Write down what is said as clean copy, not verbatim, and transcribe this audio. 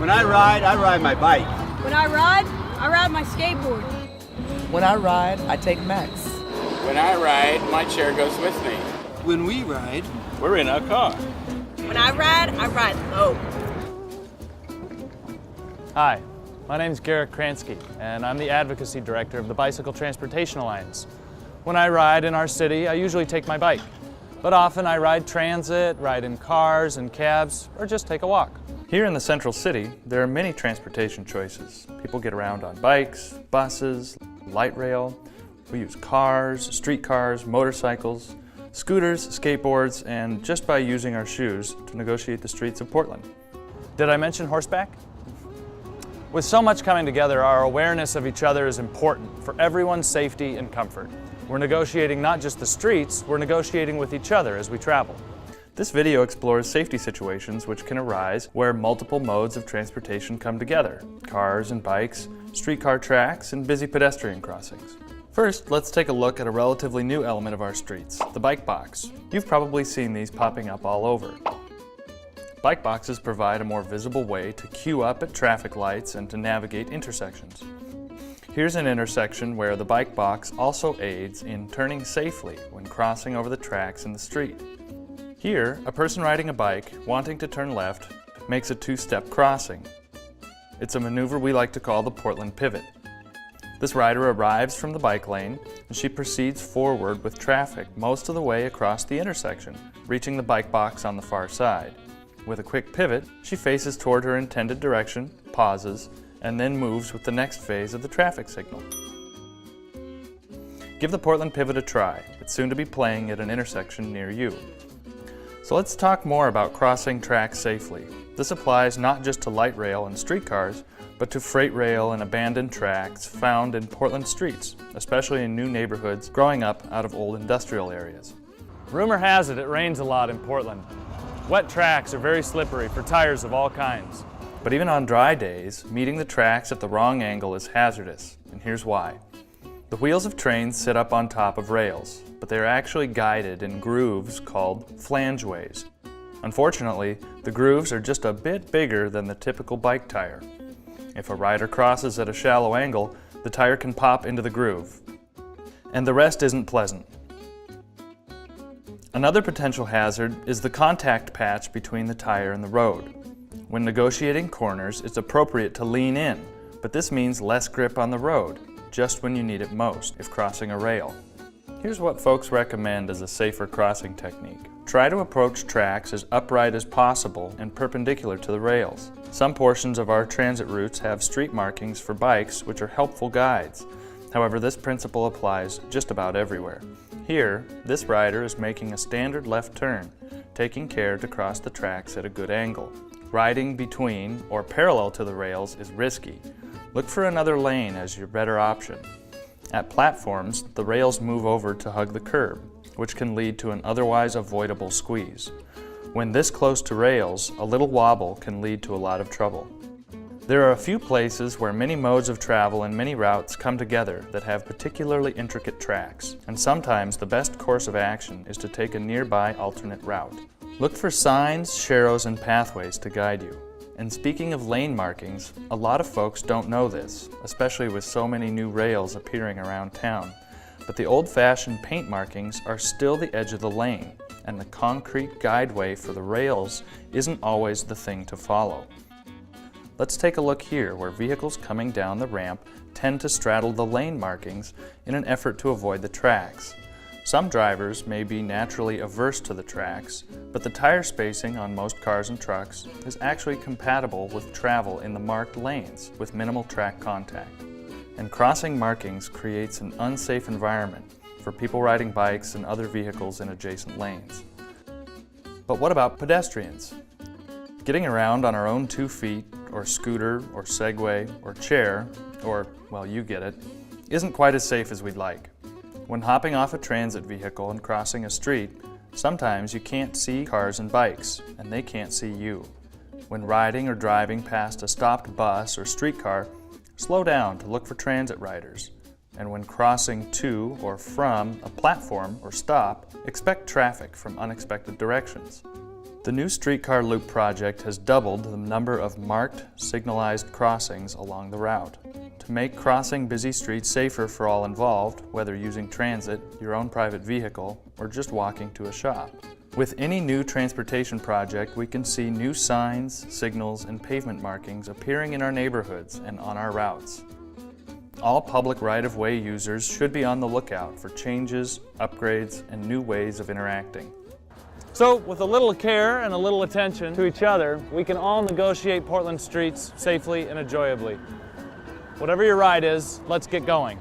When I ride my bike. When I ride my skateboard. When I ride, I take Max. When I ride, my chair goes with me. When we ride, we're in a car. When I ride low. Hi, my name is Garrett Kransky, and I'm the Advocacy Director of the Bicycle Transportation Alliance. When I ride in our city, I usually take my bike, but often I ride transit, ride in cars and cabs, or just take a walk. Here in the central city, there are many transportation choices. People get around on bikes, buses, light rail. We use cars, streetcars, motorcycles, scooters, skateboards, and just by using our shoes to negotiate the streets of Portland. Did I mention horseback? With so much coming together, our awareness of each other is important for everyone's safety and comfort. We're negotiating not just the streets, we're negotiating with each other as we travel. This video explores safety situations which can arise where multiple modes of transportation come together: cars and bikes, streetcar tracks, and busy pedestrian crossings. First, let's take a look at a relatively new element of our streets, the bike box. You've probably seen these popping up all over. Bike boxes provide a more visible way to queue up at traffic lights and to navigate intersections. Here's an intersection where the bike box also aids in turning safely when crossing over the tracks in the street. Here, a person riding a bike wanting to turn left makes a two-step crossing. It's a maneuver we like to call the Portland pivot. This rider arrives from the bike lane and she proceeds forward with traffic most of the way across the intersection, reaching the bike box on the far side. With a quick pivot, she faces toward her intended direction, pauses, and then moves with the next phase of the traffic signal. Give the Portland pivot a try. It's soon to be playing at an intersection near you. So let's talk more about crossing tracks safely. This applies not just to light rail and streetcars, but to freight rail and abandoned tracks found in Portland streets, especially in new neighborhoods growing up out of old industrial areas. Rumor has it rains a lot in Portland. Wet tracks are very slippery for tires of all kinds. But even on dry days, meeting the tracks at the wrong angle is hazardous, and here's why. The wheels of trains sit up on top of rails, but they are actually guided in grooves called flangeways. Unfortunately, the grooves are just a bit bigger than the typical bike tire. If a rider crosses at a shallow angle, the tire can pop into the groove. And the rest isn't pleasant. Another potential hazard is the contact patch between the tire and the road. When negotiating corners, it's appropriate to lean in, but this means less grip on the road, just when you need it most, if crossing a rail. Here's what folks recommend as a safer crossing technique. Try to approach tracks as upright as possible and perpendicular to the rails. Some portions of our transit routes have street markings for bikes, which are helpful guides. However, this principle applies just about everywhere. Here, this rider is making a standard left turn, taking care to cross the tracks at a good angle. Riding between or parallel to the rails is risky. Look for another lane as your better option. At platforms, the rails move over to hug the curb, which can lead to an otherwise avoidable squeeze. When this close to rails, a little wobble can lead to a lot of trouble. There are a few places where many modes of travel and many routes come together that have particularly intricate tracks, and sometimes the best course of action is to take a nearby alternate route. Look for signs, sharrows, and pathways to guide you. And speaking of lane markings, a lot of folks don't know this, especially with so many new rails appearing around town. But the old-fashioned paint markings are still the edge of the lane, and the concrete guideway for the rails isn't always the thing to follow. Let's take a look here, where vehicles coming down the ramp tend to straddle the lane markings in an effort to avoid the tracks. Some drivers may be naturally averse to the tracks, but the tire spacing on most cars and trucks is actually compatible with travel in the marked lanes with minimal track contact. And crossing markings creates an unsafe environment for people riding bikes and other vehicles in adjacent lanes. But what about pedestrians? Getting around on our own 2 feet, or scooter, or Segway, or chair, or, well, you get it, isn't quite as safe as we'd like. When hopping off a transit vehicle and crossing a street, sometimes you can't see cars and bikes, and they can't see you. When riding or driving past a stopped bus or streetcar, slow down to look for transit riders. And when crossing to or from a platform or stop, expect traffic from unexpected directions. The new streetcar loop project has doubled the number of marked, signalized crossings along the route. To make crossing busy streets safer for all involved, whether using transit, your own private vehicle, or just walking to a shop. With any new transportation project, we can see new signs, signals, and pavement markings appearing in our neighborhoods and on our routes. All public right-of-way users should be on the lookout for changes, upgrades, and new ways of interacting. So, with a little care and a little attention to each other, we can all negotiate Portland streets safely and enjoyably. Whatever your ride is, let's get going.